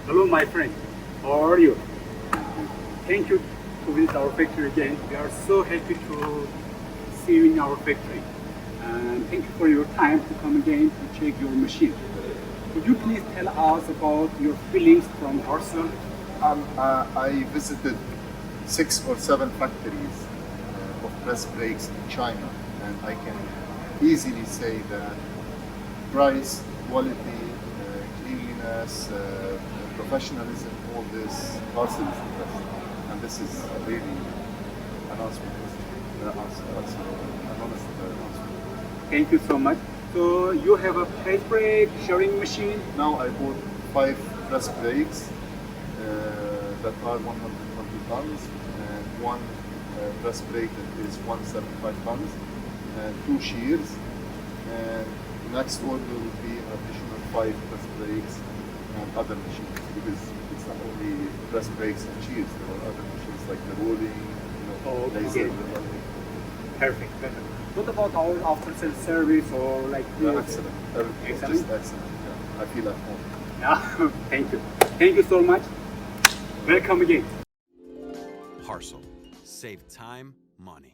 Hello, my friend. How are you? Thank you to visit our factory again. We are so happy to see you in our factory. And thank you for your time to come again to check your machine. Could you please tell us about your feelings from HARSLE? I visited 6 or 7 factories of press brakes in China, and I can easily say that price, quality, cleanliness, professionalism, all this, HARSLE is the best. And this is really an answer. An honest answer. Thank you so much. So you have a press brake sharing machine. Now I bought 5 press brakes that are 120 tons, and one press brake that is 175 tons, and 2 shears. And next order will be an additional 5 press brakes and other machines, because it's not only press brakes and shears, there are other machines like the rolling, laser. Perfect. What about our after-sales service or like Yeah, excellent. Everything is Excellent. just excellent. Yeah. I feel at home. Yeah, thank you. Thank you so much. Welcome again. HARSLE. Save time, money.